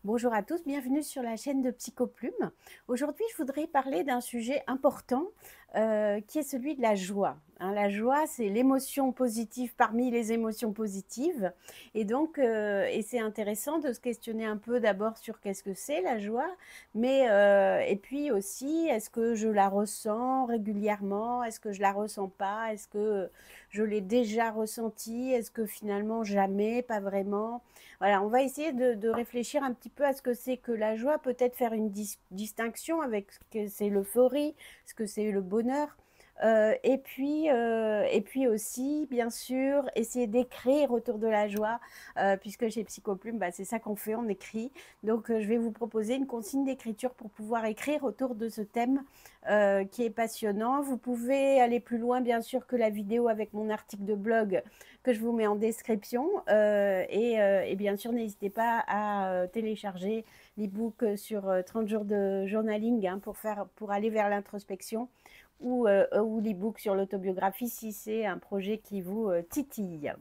Bonjour à tous, bienvenue sur la chaîne de Psychoplume. Aujourd'hui, je voudrais parler d'un sujet important qui est celui de la joie. La joie, c'est l'émotion positive parmi les émotions positives. Et donc, et c'est intéressant de se questionner un peu d'abord sur qu'est-ce que c'est la joie, mais et puis aussi, est-ce que je la ressens régulièrement? Est-ce que je la ressens pas? Est-ce que je l'ai déjà ressentie? Est-ce que finalement jamais? Pas vraiment? Voilà, on va essayer de réfléchir un petit peu à ce que c'est que la joie, peut-être faire une distinction avec ce que c'est l'euphorie, ce que c'est le bonheur. Et puis aussi, bien sûr, essayer d'écrire autour de la joie, puisque chez Psychoplume, bah, c'est ça qu'on fait, on écrit. Donc, je vais vous proposer une consigne d'écriture pour pouvoir écrire autour de ce thème qui est passionnant. Vous pouvez aller plus loin, bien sûr, que la vidéo avec mon article de blog que je vous mets en description. Et bien sûr, n'hésitez pas à télécharger l'ebook sur 30 jours de journaling pour aller vers l'introspection ou l'ebook sur l'autobiographie si c'est un projet qui vous titille.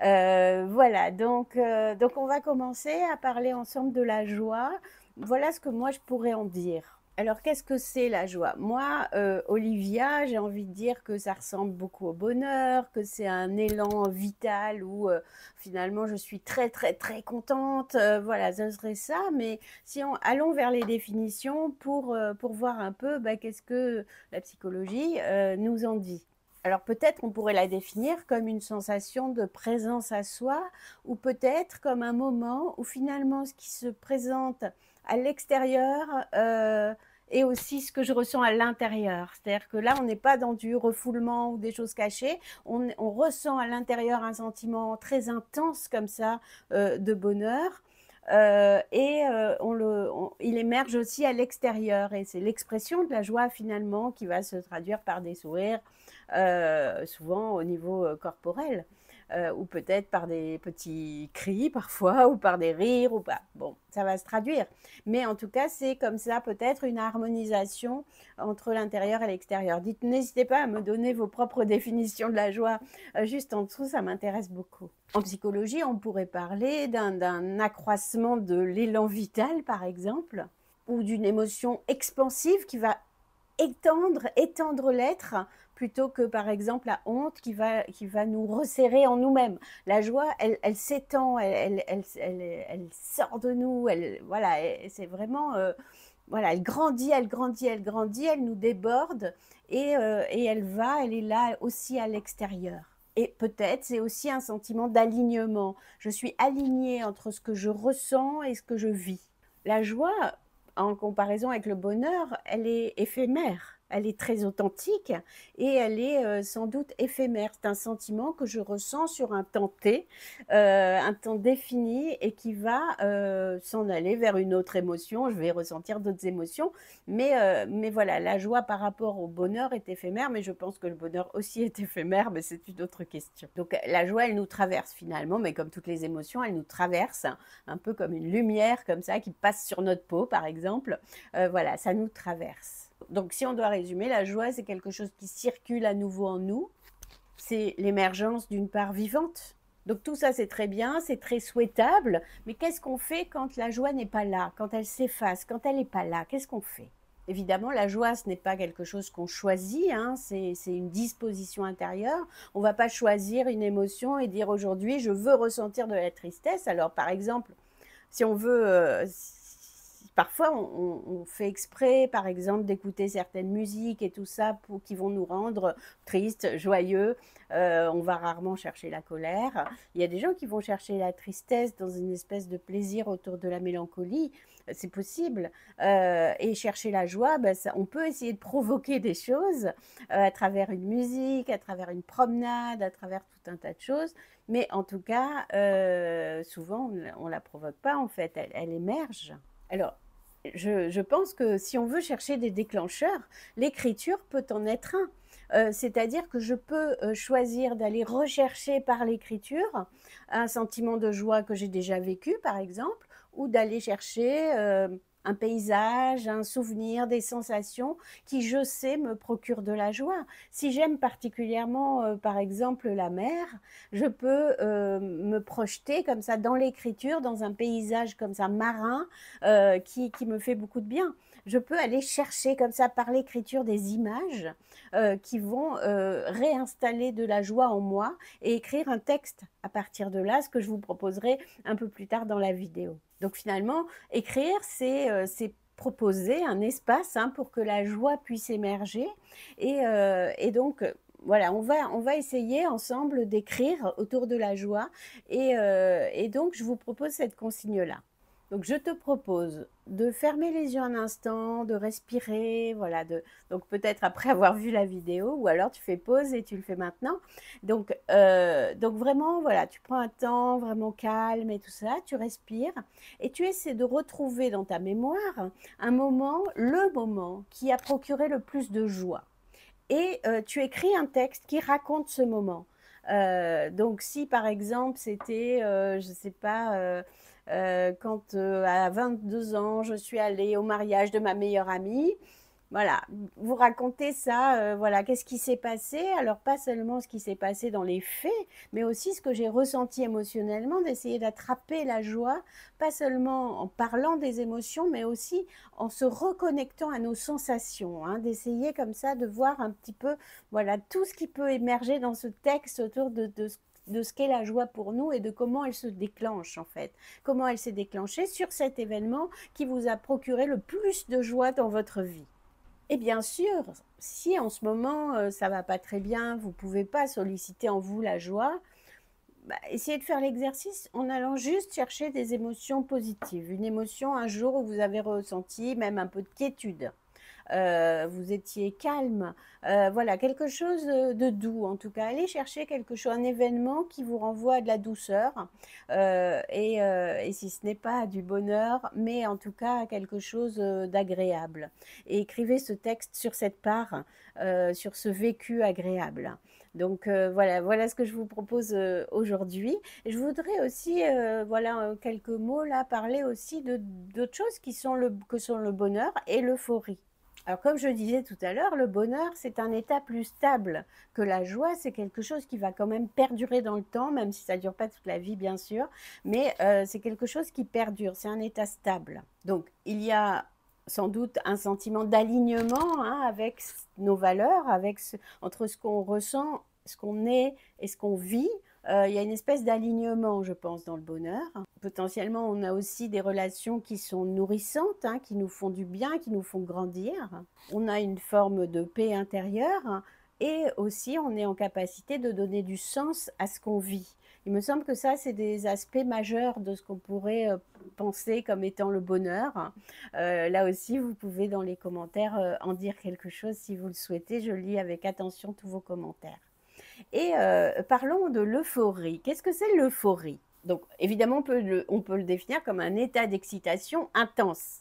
Voilà, donc on va commencer à parler ensemble de la joie. Voilà ce que moi je pourrais en dire. Alors, qu'est-ce que c'est la joie? Moi, Olivia, j'ai envie de dire que ça ressemble beaucoup au bonheur, que c'est un élan vital où finalement je suis très très très contente. Voilà, ce serait ça. Mais si on allons vers les définitions pour voir un peu qu'est-ce que la psychologie nous en dit. Alors peut-être on pourrait la définir comme une sensation de présence à soi, ou peut-être comme un moment où finalement ce qui se présente à l'extérieur est aussi ce que je ressens à l'intérieur. C'est-à-dire que là, on n'est pas dans du refoulement ou des choses cachées, on ressent à l'intérieur un sentiment très intense comme ça de bonheur. Il émerge aussi à l'extérieur et c'est l'expression de la joie finalement qui va se traduire par des sourires, souvent au niveau corporel, ou peut-être par des petits cris parfois, ou par des rires, ou pas. Bon, ça va se traduire. Mais en tout cas, c'est comme ça peut-être une harmonisation entre l'intérieur et l'extérieur. N'hésitez pas à me donner vos propres définitions de la joie juste en dessous, ça m'intéresse beaucoup. En psychologie, on pourrait parler d'un accroissement de l'élan vital, par exemple, ou d'une émotion expansive qui va étendre l'être plutôt que par exemple la honte qui va nous resserrer en nous-mêmes. La joie, elle s'étend, elle sort de nous, voilà, c'est vraiment, voilà, elle grandit, elle grandit, elle grandit, elle nous déborde et elle est là aussi à l'extérieur. Et peut-être c'est aussi un sentiment d'alignement. Je suis alignée entre ce que je ressens et ce que je vis. La joie, en comparaison avec le bonheur, elle est éphémère. Elle est très authentique et elle est sans doute éphémère. C'est un sentiment que je ressens sur un temps T, un temps défini et qui va s'en aller vers une autre émotion. Je vais ressentir d'autres émotions. Mais voilà, la joie par rapport au bonheur est éphémère, mais je pense que le bonheur aussi est éphémère, mais c'est une autre question. Donc la joie, elle nous traverse finalement, mais comme toutes les émotions, elle nous traverse un peu comme une lumière comme ça qui passe sur notre peau, par exemple. Voilà, ça nous traverse. Donc si on doit résumer, la joie, c'est quelque chose qui circule à nouveau en nous. C'est l'émergence d'une part vivante. Donc tout ça, c'est très bien, c'est très souhaitable. Mais qu'est-ce qu'on fait quand la joie n'est pas là, quand elle s'efface, quand elle n'est pas là? Qu'est-ce qu'on fait? Évidemment, la joie, ce n'est pas quelque chose qu'on choisit, hein, c'est une disposition intérieure. On ne va pas choisir une émotion et dire aujourd'hui, je veux ressentir de la tristesse. Alors, par exemple, si on veut, parfois on fait exprès, par exemple, d'écouter certaines musiques et tout ça qui vont nous rendre tristes, joyeux. On va rarement chercher la colère. Il y a des gens qui vont chercher la tristesse dans une espèce de plaisir autour de la mélancolie. C'est possible. Et chercher la joie, on peut essayer de provoquer des choses à travers une musique, à travers une promenade, à travers tout un tas de choses. Mais en tout cas, souvent, on ne la provoque pas, en fait, elle émerge. Alors, je pense que si on veut chercher des déclencheurs, l'écriture peut en être un. C'est-à-dire que je peux choisir d'aller rechercher par l'écriture un sentiment de joie que j'ai déjà vécu, par exemple, ou d'aller chercher un paysage, un souvenir, des sensations qui, je sais, me procurent de la joie. Si j'aime particulièrement, par exemple, la mer, je peux me projeter comme ça dans l'écriture, dans un paysage comme ça marin, qui me fait beaucoup de bien. Je peux aller chercher comme ça par l'écriture des images qui vont réinstaller de la joie en moi et écrire un texte à partir de là, ce que je vous proposerai un peu plus tard dans la vidéo. Donc finalement, écrire, c'est proposer un espace pour que la joie puisse émerger. Et donc, voilà, on va essayer ensemble d'écrire autour de la joie. Et donc, je vous propose cette consigne-là. Donc, je te propose de fermer les yeux un instant, de respirer, voilà, donc peut-être après avoir vu la vidéo, ou alors tu fais pause et tu le fais maintenant. Donc vraiment, voilà, tu prends un temps vraiment calme et tout ça, tu respires, et tu essaies de retrouver dans ta mémoire un moment, le moment qui a procuré le plus de joie. Et tu écris un texte qui raconte ce moment. Donc si par exemple c'était, je ne sais pas, quand à 22 ans, je suis allée au mariage de ma meilleure amie. Voilà, vous racontez ça, voilà, qu'est-ce qui s'est passé? Alors pas seulement ce qui s'est passé dans les faits, mais aussi ce que j'ai ressenti émotionnellement, d'essayer d'attraper la joie, pas seulement en parlant des émotions, mais aussi en se reconnectant à nos sensations, d'essayer comme ça de voir un petit peu, voilà, tout ce qui peut émerger dans ce texte autour de ce qu'est la joie pour nous et de comment elle se déclenche en fait. Comment elle s'est déclenchée sur cet événement qui vous a procuré le plus de joie dans votre vie. Et bien sûr, si en ce moment ça va pas très bien, vous pouvez pas solliciter en vous la joie, essayez de faire l'exercice en allant juste chercher des émotions positives. Une émotion un jour où vous avez ressenti même un peu de quiétude. Vous étiez calme, voilà, quelque chose de doux en tout cas. Allez chercher quelque chose, un événement qui vous renvoie à de la douceur, et si ce n'est pas du bonheur, mais en tout cas quelque chose d'agréable. Et écrivez ce texte sur cette part, sur ce vécu agréable. Donc voilà ce que je vous propose aujourd'hui. Et je voudrais aussi, voilà, quelques mots là, parler aussi d'autres choses que sont le bonheur et l'euphorie. Alors, comme je disais tout à l'heure, le bonheur, c'est un état plus stable que la joie. C'est quelque chose qui va quand même perdurer dans le temps, même si ça ne dure pas toute la vie, bien sûr. Mais c'est quelque chose qui perdure, c'est un état stable. Donc, il y a sans doute un sentiment d'alignement avec nos valeurs, entre ce qu'on ressent, ce qu'on est et ce qu'on vit. Il y a une espèce d'alignement, je pense, dans le bonheur. Potentiellement, on a aussi des relations qui sont nourrissantes, qui nous font du bien, qui nous font grandir. On a une forme de paix intérieure et aussi on est en capacité de donner du sens à ce qu'on vit. Il me semble que ça, c'est des aspects majeurs de ce qu'on pourrait penser comme étant le bonheur. Là aussi, vous pouvez dans les commentaires en dire quelque chose si vous le souhaitez. Je lis avec attention tous vos commentaires. Et parlons de l'euphorie. Qu'est-ce que c'est l'euphorie? Donc, évidemment, on peut le définir comme un état d'excitation intense.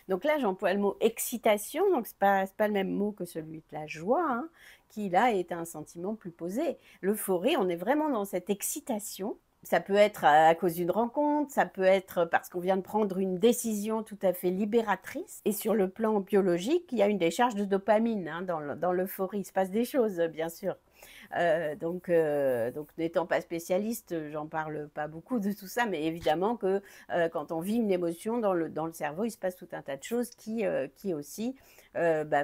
Donc là, j'emploie le mot excitation, donc ce n'est pas le même mot que celui de la joie, qui là est un sentiment plus posé. L'euphorie, on est vraiment dans cette excitation. Ça peut être à cause d'une rencontre, ça peut être parce qu'on vient de prendre une décision tout à fait libératrice. Et sur le plan biologique, il y a une décharge de dopamine dans l'euphorie. Il se passe des choses, bien sûr. Donc n'étant pas spécialiste, j'en parle pas beaucoup de tout ça, mais évidemment que quand on vit une émotion dans le cerveau, il se passe tout un tas de choses qui aussi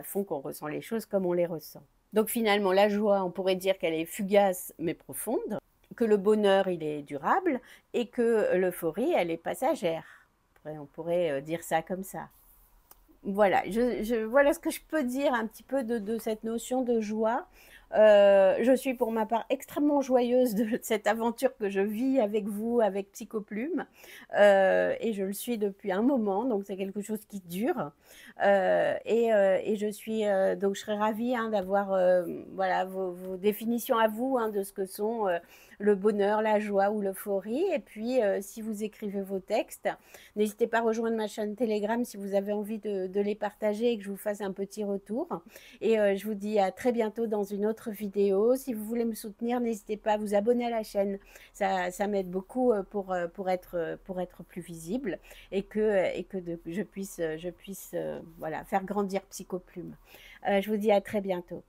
font qu'on ressent les choses comme on les ressent. Donc finalement, la joie, on pourrait dire qu'elle est fugace mais profonde, que le bonheur, il est durable, et que l'euphorie, elle est passagère. On pourrait dire ça comme ça. Voilà, voilà ce que je peux dire un petit peu de cette notion de joie. Je suis pour ma part extrêmement joyeuse de cette aventure que je vis avec vous, avec Psychoplume, et je le suis depuis un moment, donc c'est quelque chose qui dure. Et je suis donc je serais ravie d'avoir voilà vos définitions à vous de ce que sont le bonheur, la joie ou l'euphorie. Et puis, si vous écrivez vos textes, n'hésitez pas à rejoindre ma chaîne Telegram si vous avez envie de les partager et que je vous fasse un petit retour. Et je vous dis à très bientôt dans une autre vidéo. Si vous voulez me soutenir, n'hésitez pas à vous abonner à la chaîne. Ça m'aide beaucoup pour être plus visible et que je puisse voilà, faire grandir Psychoplume. Je vous dis à très bientôt.